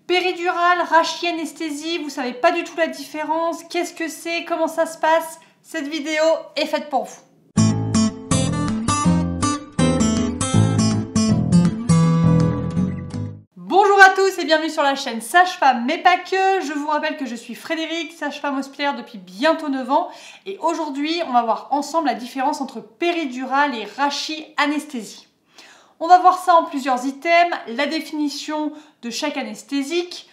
Péridurale, rachis, anesthésie, vous savez pas du tout la différence, qu'est-ce que c'est, comment ça se passe? Cette vidéo est faite pour vous. Bonjour à tous et bienvenue sur la chaîne Sage-Femme mais pas que. Je vous rappelle que je suis Frédéric, sage-femme hospitalière depuis bientôt 9 ans et aujourd'hui on va voir ensemble la différence entre péridurale et rachis anesthésie. On va voir ça en plusieurs items, la définition de chaque anesthésique,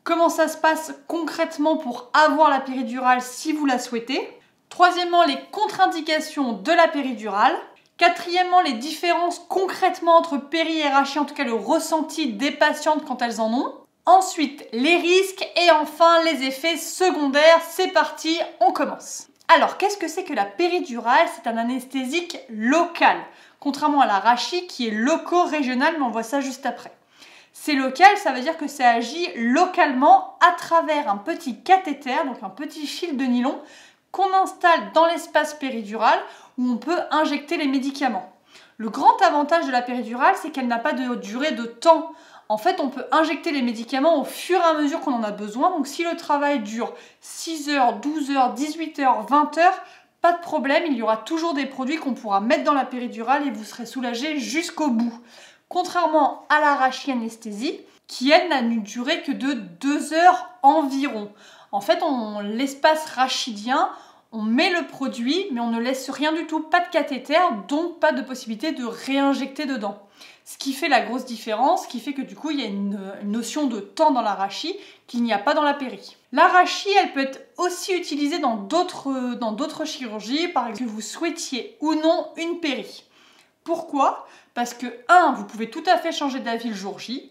comment ça se passe concrètement pour avoir la péridurale si vous la souhaitez. Troisièmement, les contre-indications de la péridurale. Quatrièmement, les différences concrètement entre péri et rachis, en tout cas le ressenti des patientes quand elles en ont. Ensuite, les risques et enfin les effets secondaires. C'est parti, on commence. Alors, qu'est-ce que c'est que la péridurale? C'est un anesthésique local, contrairement à la rachis qui est loco-régional, mais on voit ça juste après. C'est local, ça veut dire que ça agit localement à travers un petit cathéter, donc un petit fil de nylon, qu'on installe dans l'espace péridural où on peut injecter les médicaments. Le grand avantage de la péridurale, c'est qu'elle n'a pas de durée de temps. En fait, on peut injecter les médicaments au fur et à mesure qu'on en a besoin. Donc si le travail dure 6 heures, 12 heures, 18 heures, 20 heures, pas de problème, il y aura toujours des produits qu'on pourra mettre dans la péridurale et vous serez soulagé jusqu'au bout. Contrairement à la rachis anesthésie, qui elle n'a une durée que de 2 heures environ. En fait, l'espace rachidien, on met le produit, mais on ne laisse rien du tout, pas de cathéter, donc pas de possibilité de réinjecter dedans. Ce qui fait la grosse différence, ce qui fait que du coup, il y a une notion de temps dans la rachis qu'il n'y a pas dans la péri. La rachis, elle peut être aussi utilisée dans d'autres chirurgies, par exemple, que vous souhaitiez ou non une péri. Pourquoi? Parce que 1, vous pouvez tout à fait changer d'avis le jour J.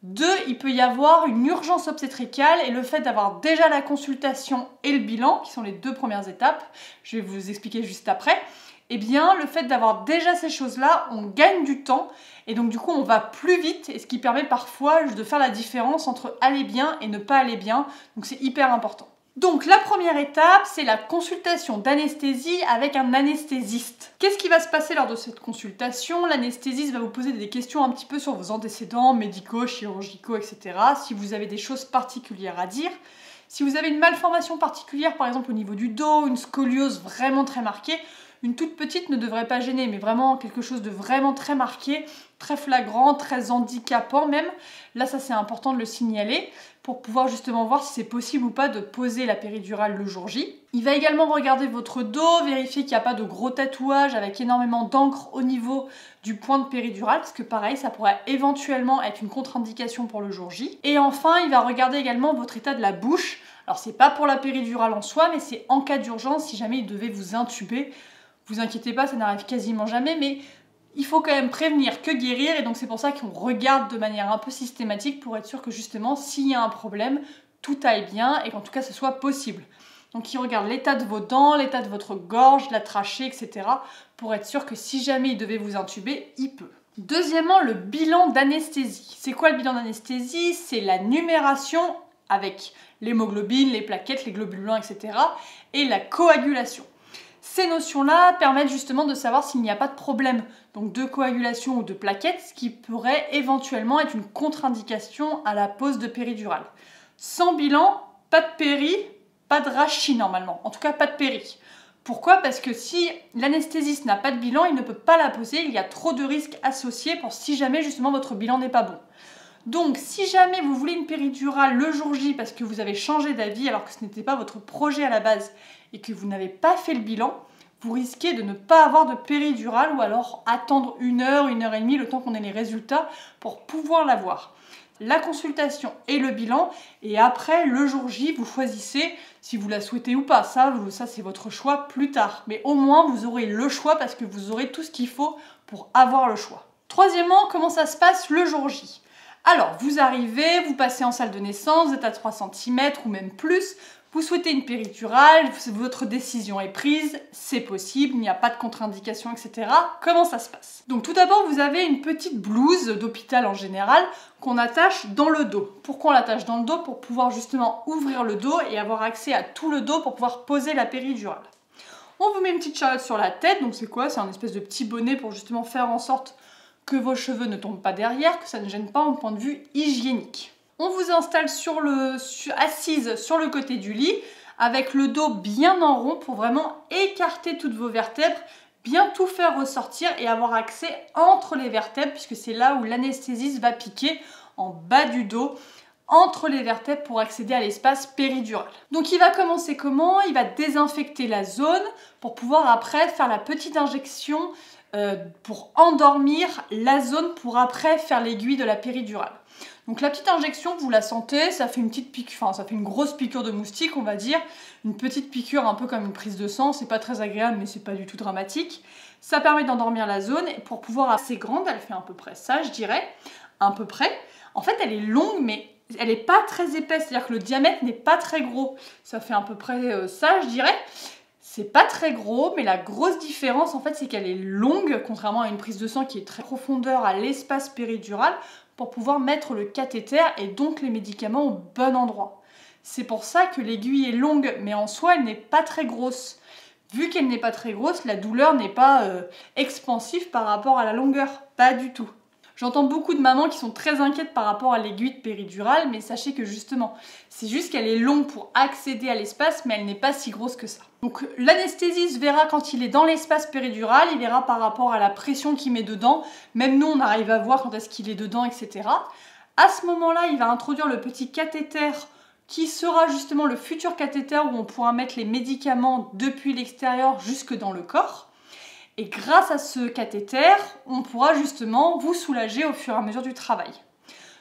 2, il peut y avoir une urgence obstétricale et le fait d'avoir déjà la consultation et le bilan, qui sont les 2 premières étapes, je vais vous expliquer juste après, eh bien le fait d'avoir déjà ces choses-là, on gagne du temps et donc du coup on va plus vite et ce qui permet parfois de faire la différence entre aller bien et ne pas aller bien, donc c'est hyper important. Donc la première étape, c'est la consultation d'anesthésie avec un anesthésiste. Qu'est-ce qui va se passer lors de cette consultation? L'anesthésiste va vous poser des questions un petit peu sur vos antécédents médicaux, chirurgicaux, etc. Si vous avez des choses particulières à dire. Si vous avez une malformation particulière, par exemple au niveau du dos, une scoliose vraiment très marquée, une toute petite ne devrait pas gêner, mais vraiment quelque chose de vraiment très marqué, très flagrant, très handicapant même. Là, ça c'est important de le signaler pour pouvoir justement voir si c'est possible ou pas de poser la péridurale le jour J. Il va également regarder votre dos, vérifier qu'il n'y a pas de gros tatouages avec énormément d'encre au niveau du point de péridurale, parce que pareil, ça pourrait éventuellement être une contre-indication pour le jour J. Et enfin, il va regarder également votre état de la bouche. Alors c'est pas pour la péridurale en soi, mais c'est en cas d'urgence si jamais il devait vous intuber. Vous inquiétez pas, ça n'arrive quasiment jamais, mais il faut quand même prévenir que guérir, et donc c'est pour ça qu'on regarde de manière un peu systématique pour être sûr que justement, s'il y a un problème, tout aille bien et qu'en tout cas ce soit possible. Donc il regarde l'état de vos dents, l'état de votre gorge, la trachée, etc. pour être sûr que si jamais il devait vous intuber, il peut. Deuxièmement, le bilan d'anesthésie. C'est quoi le bilan d'anesthésie? C'est la numération avec l'hémoglobine, les plaquettes, les globules blancs, etc. et la coagulation. Ces notions-là permettent justement de savoir s'il n'y a pas de problème, donc de coagulation ou de plaquettes, ce qui pourrait éventuellement être une contre-indication à la pose de péridurale. Sans bilan, pas de péri, pas de rachis normalement, en tout cas pas de péri. Pourquoi? Parce que si l'anesthésiste n'a pas de bilan, il ne peut pas la poser, il y a trop de risques associés pour si jamais justement votre bilan n'est pas bon. Donc si jamais vous voulez une péridurale le jour J parce que vous avez changé d'avis alors que ce n'était pas votre projet à la base et que vous n'avez pas fait le bilan, vous risquez de ne pas avoir de péridurale ou alors attendre 1 heure, 1 heure et demie le temps qu'on ait les résultats pour pouvoir l'avoir. La consultation et le bilan, et après le jour J, vous choisissez si vous la souhaitez ou pas. Ça c'est votre choix plus tard. Mais au moins vous aurez le choix parce que vous aurez tout ce qu'il faut pour avoir le choix. Troisièmement, comment ça se passe le jour J? Alors, vous arrivez, vous passez en salle de naissance, vous êtes à 3 cm ou même plus, vous souhaitez une péridurale, votre décision est prise, c'est possible, il n'y a pas de contre-indication, etc. Comment ça se passe? Donc tout d'abord, vous avez une petite blouse d'hôpital en général qu'on attache dans le dos. Pourquoi on l'attache dans le dos? Pour pouvoir justement ouvrir le dos et avoir accès à tout le dos pour pouvoir poser la péridurale. On vous met une petite charlotte sur la tête, donc c'est quoi? C'est un espèce de petit bonnet pour justement faire en sorte que vos cheveux ne tombent pas derrière, que ça ne gêne pas au point de vue hygiénique. On vous installe assise sur le côté du lit, avec le dos bien en rond pour vraiment écarter toutes vos vertèbres, bien tout faire ressortir et avoir accès entre les vertèbres, puisque c'est là où l'anesthésiste va piquer en bas du dos, entre les vertèbres pour accéder à l'espace péridural. Donc il va commencer comment? Il va désinfecter la zone pour pouvoir après faire la petite injection pour endormir la zone pour après faire l'aiguille de la péridurale. Donc la petite injection, vous la sentez, ça fait une petite piqûre, enfin ça fait une grosse piqûre de moustique, on va dire, une petite piqûre un peu comme une prise de sang, c'est pas très agréable mais c'est pas du tout dramatique. Ça permet d'endormir la zone et pour pouvoir assez grande, elle fait à peu près ça, je dirais, à peu près. En fait, elle est longue mais elle n'est pas très épaisse, c'est-à-dire que le diamètre n'est pas très gros. Ça fait à peu près ça, je dirais. C'est pas très gros, mais la grosse différence, en fait, c'est qu'elle est longue, contrairement à une prise de sang qui est très profondeur à l'espace péridural, pour pouvoir mettre le cathéter et donc les médicaments au bon endroit. C'est pour ça que l'aiguille est longue, mais en soi, elle n'est pas très grosse. Vu qu'elle n'est pas très grosse, la douleur n'est pas expansive par rapport à la longueur. Pas du tout. J'entends beaucoup de mamans qui sont très inquiètes par rapport à l'aiguille péridurale, mais sachez que justement, c'est juste qu'elle est longue pour accéder à l'espace, mais elle n'est pas si grosse que ça. Donc l'anesthésiste verra quand il est dans l'espace péridural, il verra par rapport à la pression qu'il met dedans, même nous on arrive à voir quand est-ce qu'il est dedans, etc. À ce moment-là, il va introduire le petit cathéter qui sera justement le futur cathéter où on pourra mettre les médicaments depuis l'extérieur jusque dans le corps. Et grâce à ce cathéter, on pourra justement vous soulager au fur et à mesure du travail.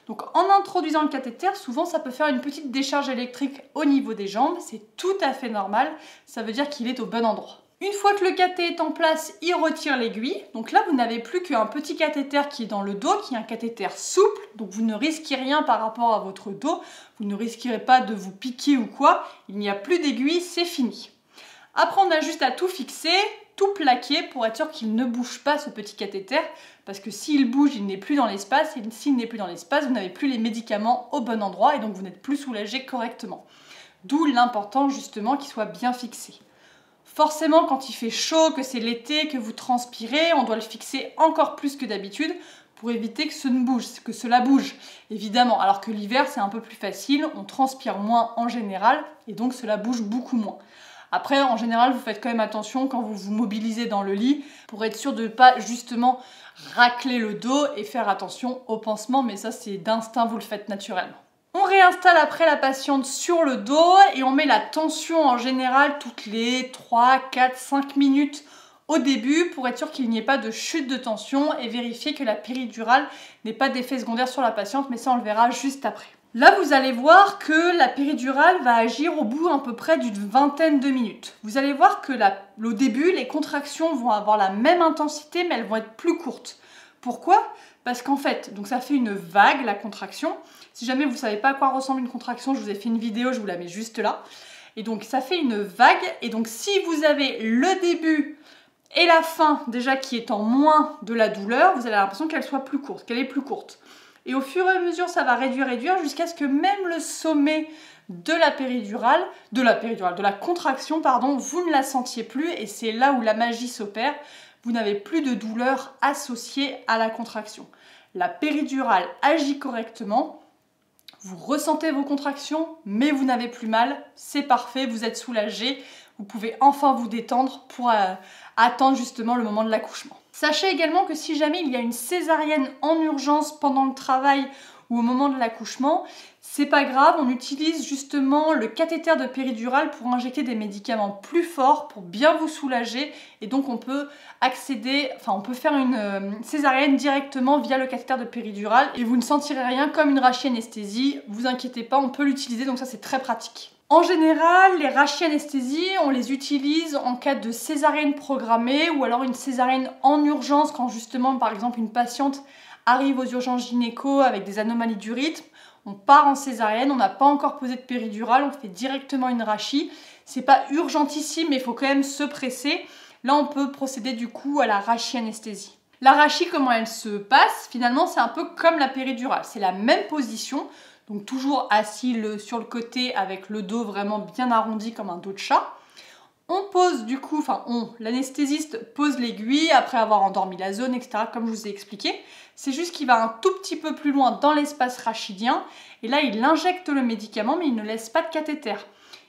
Donc en introduisant le cathéter, souvent ça peut faire une petite décharge électrique au niveau des jambes, c'est tout à fait normal, ça veut dire qu'il est au bon endroit. Une fois que le cathéter est en place, il retire l'aiguille. Donc là, vous n'avez plus qu'un petit cathéter qui est dans le dos, qui est un cathéter souple, donc vous ne risquez rien par rapport à votre dos, vous ne risquerez pas de vous piquer ou quoi, il n'y a plus d'aiguille, c'est fini. Après, on a juste à tout fixer, tout plaquer pour être sûr qu'il ne bouge pas ce petit cathéter, parce que s'il bouge, il n'est plus dans l'espace, et s'il n'est plus dans l'espace, vous n'avez plus les médicaments au bon endroit, et donc vous n'êtes plus soulagé correctement. D'où l'important justement qu'il soit bien fixé. Forcément, quand il fait chaud, que c'est l'été, que vous transpirez, on doit le fixer encore plus que d'habitude pour éviter que cela bouge, évidemment. Alors que l'hiver, c'est un peu plus facile, on transpire moins en général, et donc cela bouge beaucoup moins. Après, en général, vous faites quand même attention quand vous vous mobilisez dans le lit pour être sûr de ne pas justement racler le dos et faire attention au pansement, mais ça c'est d'instinct, vous le faites naturellement. On réinstalle après la patiente sur le dos et on met la tension en général toutes les 3, 4, 5 minutes au début pour être sûr qu'il n'y ait pas de chute de tension et vérifier que la péridurale n'ait pas d'effet secondaire sur la patiente, mais ça on le verra juste après. Là, vous allez voir que la péridurale va agir au bout à peu près d'une vingtaine de minutes. Vous allez voir que au début, les contractions vont avoir la même intensité, mais elles vont être plus courtes. Pourquoi? Parce qu'en fait, donc ça fait une vague, la contraction. Si jamais vous ne savez pas à quoi ressemble une contraction, je vous ai fait une vidéo, je vous la mets juste là. Et donc, ça fait une vague. Et donc, si vous avez le début et la fin, déjà qui est en moins de la douleur, vous avez l'impression qu'elle soit plus courte, qu'elle est plus courte. Et au fur et à mesure, ça va réduire jusqu'à ce que même le sommet de la contraction, pardon, vous ne la sentiez plus et c'est là où la magie s'opère. Vous n'avez plus de douleur associée à la contraction. La péridurale agit correctement, vous ressentez vos contractions, mais vous n'avez plus mal, c'est parfait, vous êtes soulagé, vous pouvez enfin vous détendre pour attendre justement le moment de l'accouchement. Sachez également que si jamais il y a une césarienne en urgence pendant le travail ou au moment de l'accouchement, c'est pas grave, on utilise justement le cathéter de péridurale pour injecter des médicaments plus forts pour bien vous soulager et donc on peut faire une césarienne directement via le cathéter de péridurale et vous ne sentirez rien comme une rachianesthésie, vous inquiétez pas, on peut l'utiliser donc ça c'est très pratique. En général, les rachianesthésies, on les utilise en cas de césarienne programmée ou alors une césarienne en urgence quand justement, par exemple, une patiente arrive aux urgences gynéco avec des anomalies du rythme. On part en césarienne, on n'a pas encore posé de péridurale, on fait directement une rachie. C'est pas urgentissime, mais il faut quand même se presser. Là, on peut procéder du coup à la rachianesthésie. La rachie, comment elle se passe? Finalement, c'est un peu comme la péridurale. C'est la même position. Donc toujours assis sur le côté avec le dos vraiment bien arrondi comme un dos de chat. On pose du coup, l'anesthésiste pose l'aiguille après avoir endormi la zone, etc. comme je vous ai expliqué. C'est juste qu'il va un tout petit peu plus loin dans l'espace rachidien et là il injecte le médicament mais il ne laisse pas de cathéter.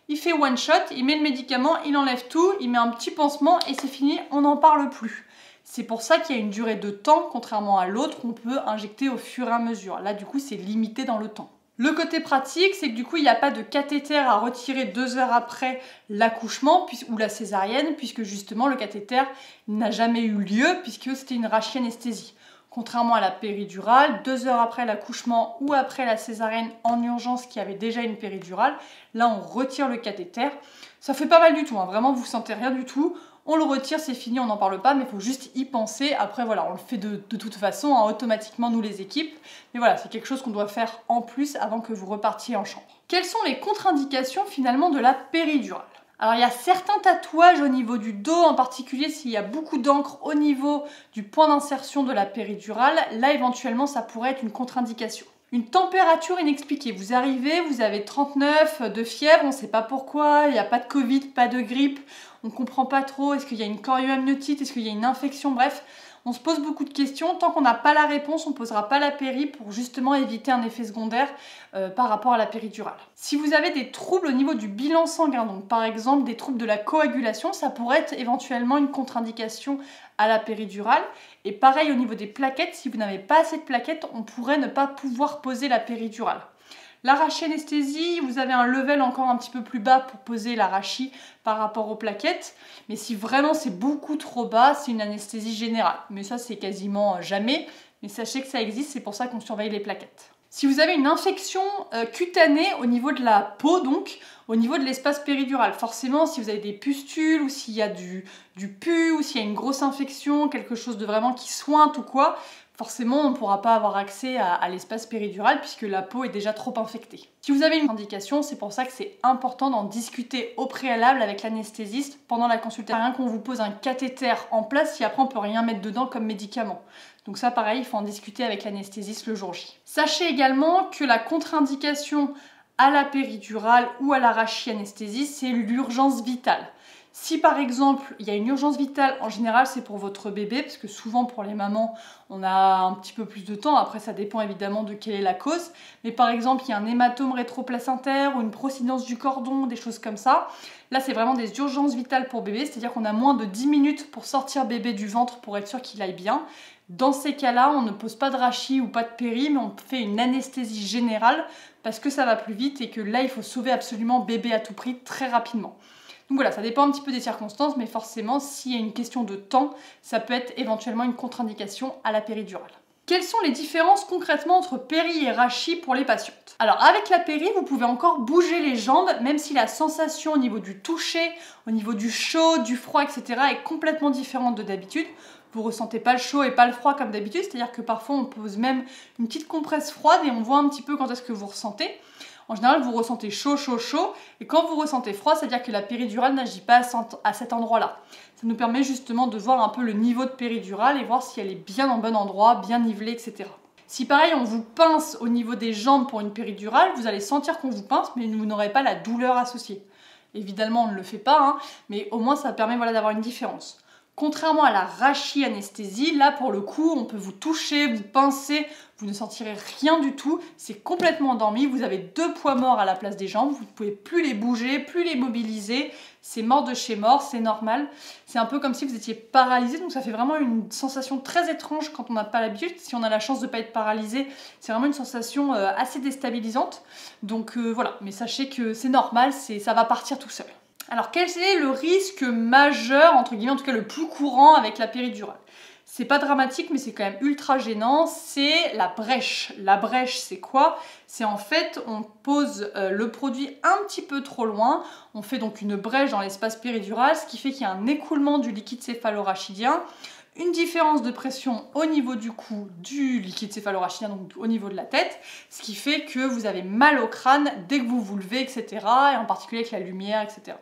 Il fait one shot, il met le médicament, il enlève tout, il met un petit pansement et c'est fini, on n'en parle plus. C'est pour ça qu'il y a une durée de temps, contrairement à l'autre, qu'on peut injecter au fur et à mesure. Là du coup c'est limité dans le temps. Le côté pratique, c'est que du coup, il n'y a pas de cathéter à retirer 2 heures après l'accouchement ou la césarienne, puisque justement, le cathéter n'a jamais eu lieu, puisque c'était une rachianesthésie. Contrairement à la péridurale, 2 heures après l'accouchement ou après la césarienne en urgence qui avait déjà une péridurale, là, on retire le cathéter. Ça fait pas mal du tout, hein. Vraiment, vous sentez rien du tout. On le retire, c'est fini, on n'en parle pas, mais il faut juste y penser. Après, voilà, on le fait de toute façon, hein, automatiquement, nous les équipes. Mais voilà, c'est quelque chose qu'on doit faire en plus avant que vous repartiez en chambre. Quelles sont les contre-indications finalement de la péridurale? Alors, il y a certains tatouages au niveau du dos, en particulier s'il y a beaucoup d'encre au niveau du point d'insertion de la péridurale. Là, éventuellement, ça pourrait être une contre-indication. Une température inexpliquée. Vous arrivez, vous avez 39 de fièvre, on ne sait pas pourquoi, il n'y a pas de Covid, pas de grippe, on ne comprend pas trop, est-ce qu'il y a une chorioamniotite, est-ce qu'il y a une infection, bref. On se pose beaucoup de questions. Tant qu'on n'a pas la réponse, on ne posera pas la péri pour justement éviter un effet secondaire par rapport à la péridurale. Si vous avez des troubles au niveau du bilan sanguin, donc par exemple des troubles de la coagulation, ça pourrait être éventuellement une contre-indication à la péridurale. Et pareil au niveau des plaquettes, si vous n'avez pas assez de plaquettes, on pourrait ne pas pouvoir poser la péridurale. La rachianesthésie, vous avez un level encore un petit peu plus bas pour poser la rachie par rapport aux plaquettes. Mais si vraiment c'est beaucoup trop bas, c'est une anesthésie générale. Mais ça, c'est quasiment jamais. Mais sachez que ça existe, c'est pour ça qu'on surveille les plaquettes. Si vous avez une infection cutanée au niveau de la peau, donc au niveau de l'espace péridural, forcément, si vous avez des pustules ou s'il y a du pus ou s'il y a une grosse infection, quelque chose de vraiment qui sointe ou quoi, forcément, on ne pourra pas avoir accès à l'espace péridural puisque la peau est déjà trop infectée. Si vous avez une indication, c'est pour ça que c'est important d'en discuter au préalable avec l'anesthésiste pendant la consultation. Rien qu'on vous pose un cathéter en place si après on peut rien mettre dedans comme médicament. Donc ça, pareil, il faut en discuter avec l'anesthésiste le jour J. Sachez également que la contre-indication à la péridurale ou à la rachianesthésie, c'est l'urgence vitale. Si par exemple il y a une urgence vitale, en général c'est pour votre bébé, parce que souvent pour les mamans on a un petit peu plus de temps, après ça dépend évidemment de quelle est la cause, mais par exemple il y a un hématome rétroplacentaire ou une procidence du cordon, des choses comme ça, là c'est vraiment des urgences vitales pour bébé, c'est-à-dire qu'on a moins de 10 minutes pour sortir bébé du ventre pour être sûr qu'il aille bien. Dans ces cas-là, on ne pose pas de rachis ou pas de péri, mais on fait une anesthésie générale parce que ça va plus vite et que là il faut sauver absolument bébé à tout prix très rapidement. Donc voilà, ça dépend un petit peu des circonstances, mais forcément, s'il y a une question de temps, ça peut être éventuellement une contre-indication à la péridurale. Quelles sont les différences concrètement entre péri et rachis pour les patientes? Alors avec la péri, vous pouvez encore bouger les jambes, même si la sensation au niveau du toucher, au niveau du chaud, du froid, etc. est complètement différente de d'habitude. Vous ressentez pas le chaud et pas le froid comme d'habitude, c'est-à-dire que parfois on pose même une petite compresse froide et on voit un petit peu quand est-ce que vous ressentez. En général, vous ressentez chaud, chaud, chaud. Et quand vous ressentez froid, c'est-à-dire que la péridurale n'agit pas à cet endroit-là. Ça nous permet justement de voir un peu le niveau de péridurale et voir si elle est bien en bon endroit, bien nivelée, etc. Si pareil, on vous pince au niveau des jambes pour une péridurale, vous allez sentir qu'on vous pince, mais vous n'aurez pas la douleur associée. Évidemment, on ne le fait pas, hein, mais au moins ça permet d'avoir une différence. Contrairement à la rachianesthésie, là pour le coup, on peut vous toucher, vous pincer, vous ne sentirez rien du tout, c'est complètement endormi, vous avez 2 poids morts à la place des jambes, vous ne pouvez plus les bouger, plus les mobiliser, c'est mort de chez mort, c'est normal. C'est un peu comme si vous étiez paralysé, donc ça fait vraiment une sensation très étrange quand on n'a pas l'habitude. Si on a la chance de ne pas être paralysé, c'est vraiment une sensation assez déstabilisante. Donc voilà, mais sachez que c'est normal, ça va partir tout seul. Alors quel est le risque majeur, entre guillemets, en tout cas le plus courant avec la péridurale? C'est pas dramatique, mais c'est quand même ultra gênant, c'est la brèche. La brèche, c'est quoi? C'est en fait, on pose le produit un petit peu trop loin, on fait donc une brèche dans l'espace péridural, ce qui fait qu'il y a un écoulement du liquide céphalorachidien, une différence de pression au niveau du cou du liquide céphalorachidien, donc au niveau de la tête, ce qui fait que vous avez mal au crâne dès que vous vous levez, etc. Et en particulier avec la lumière, etc.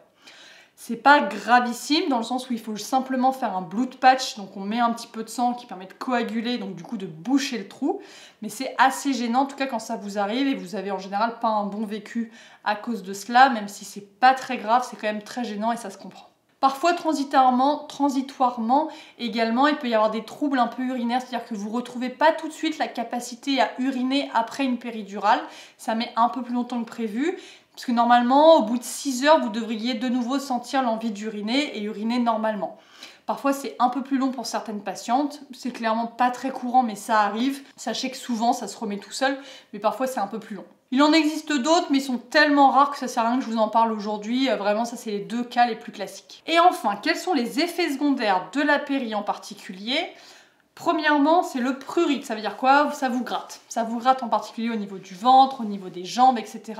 C'est pas gravissime dans le sens où il faut simplement faire un blood patch, donc on met un petit peu de sang qui permet de coaguler, donc du coup de boucher le trou, mais c'est assez gênant en tout cas quand ça vous arrive et vous avez en général pas un bon vécu à cause de cela, même si c'est pas très grave, c'est quand même très gênant et ça se comprend. Parfois transitoirement également, il peut y avoir des troubles un peu urinaires, c'est-à-dire que vous ne retrouvez pas tout de suite la capacité à uriner après une péridurale. Ça met un peu plus longtemps que prévu, parce que normalement, au bout de 6 heures, vous devriez de nouveau sentir l'envie d'uriner et uriner normalement. Parfois, c'est un peu plus long pour certaines patientes. C'est clairement pas très courant, mais ça arrive. Sachez que souvent, ça se remet tout seul, mais parfois, c'est un peu plus long. Il en existe d'autres, mais ils sont tellement rares que ça sert à rien que je vous en parle aujourd'hui. Vraiment, ça, c'est les 2 cas les plus classiques. Et enfin, quels sont les effets secondaires de la péri en particulier ? Premièrement, c'est le prurite. Ça veut dire quoi? Ça vous gratte. Ça vous gratte en particulier au niveau du ventre, au niveau des jambes, etc.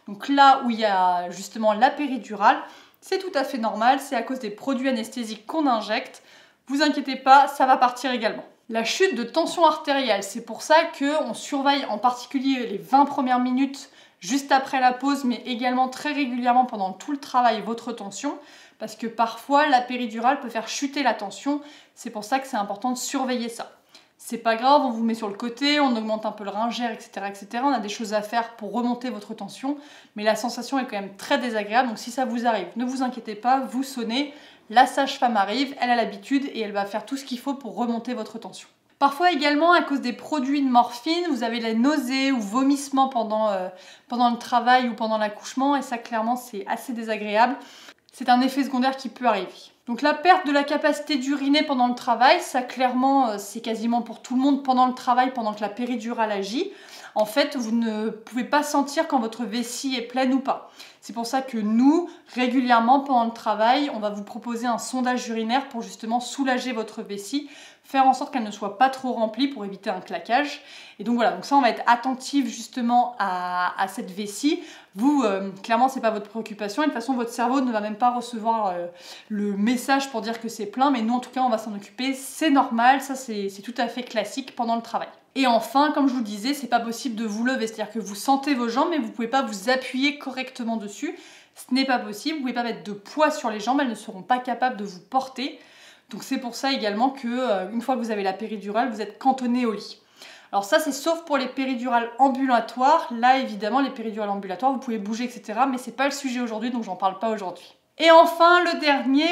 Donc là où il y a justement la péridurale, c'est tout à fait normal. C'est à cause des produits anesthésiques qu'on injecte. Vous inquiétez pas, ça va partir également. La chute de tension artérielle, c'est pour ça qu'on surveille en particulier les 20 premières minutes juste après la pause, mais également très régulièrement pendant tout le travail votre tension, parce que parfois la péridurale peut faire chuter la tension. C'est pour ça que c'est important de surveiller ça. C'est pas grave, on vous met sur le côté, on augmente un peu le ringère, etc., etc. On a des choses à faire pour remonter votre tension, mais la sensation est quand même très désagréable. Donc si ça vous arrive, ne vous inquiétez pas, vous sonnez, la sage-femme arrive, elle a l'habitude et elle va faire tout ce qu'il faut pour remonter votre tension. Parfois également, à cause des produits de morphine, vous avez la nausée ou vomissement pendant le travail ou pendant l'accouchement, et ça clairement c'est assez désagréable. C'est un effet secondaire qui peut arriver. Donc la perte de la capacité d'uriner pendant le travail, ça clairement c'est quasiment pour tout le monde pendant le travail, pendant que la péridurale agit. En fait, vous ne pouvez pas sentir quand votre vessie est pleine ou pas. C'est pour ça que nous, régulièrement pendant le travail, on va vous proposer un sondage urinaire pour justement soulager votre vessie, faire en sorte qu'elle ne soit pas trop remplie pour éviter un claquage. Et donc voilà, donc ça on va être attentif justement à cette vessie. Vous, clairement c'est pas votre préoccupation et de toute façon votre cerveau ne va même pas recevoir le message pour dire que c'est plein, mais nous en tout cas on va s'en occuper, c'est normal, ça c'est tout à fait classique pendant le travail. Et enfin, comme je vous le disais, c'est pas possible de vous lever, c'est-à-dire que vous sentez vos jambes mais vous pouvez pas vous appuyer correctement dessus, ce n'est pas possible, vous pouvez pas mettre de poids sur les jambes, elles ne seront pas capables de vous porter. Donc c'est pour ça également que une fois que vous avez la péridurale, vous êtes cantonné au lit. Alors ça c'est sauf pour les péridurales ambulatoires. Là évidemment les péridurales ambulatoires vous pouvez bouger etc. Mais c'est pas le sujet aujourd'hui donc j'en parle pas aujourd'hui. Et enfin le dernier,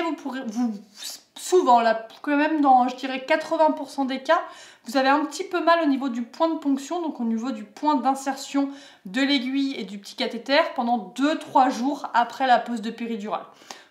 souvent là quand même dans je dirais 80% des cas, vous avez un petit peu mal au niveau du point de ponction, donc au niveau du point d'insertion de l'aiguille et du petit cathéter pendant 2-3 jours après la pose de péridurale.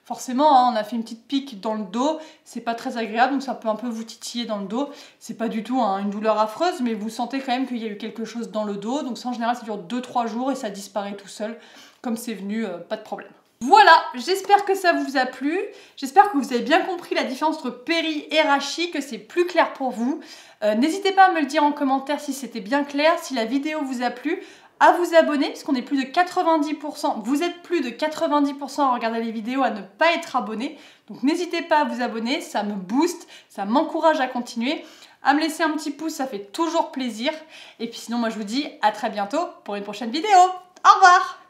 Forcément, hein, on a fait une petite pique dans le dos, c'est pas très agréable, donc ça peut un peu vous titiller dans le dos. C'est pas du tout une douleur affreuse, mais vous sentez quand même qu'il y a eu quelque chose dans le dos. Donc ça, en général, ça dure 2-3 jours et ça disparaît tout seul. Comme c'est venu, pas de problème. Voilà, j'espère que ça vous a plu. J'espère que vous avez bien compris la différence entre péri et rachis, que c'est plus clair pour vous. N'hésitez pas à me le dire en commentaire si c'était bien clair, si la vidéo vous a plu. À vous abonner, puisqu'on est plus de 90%, vous êtes plus de 90% à regarder les vidéos, à ne pas être abonné. Donc n'hésitez pas à vous abonner, ça me booste, ça m'encourage à continuer. À me laisser un petit pouce, ça fait toujours plaisir. Et puis sinon, moi je vous dis à très bientôt pour une prochaine vidéo. Au revoir!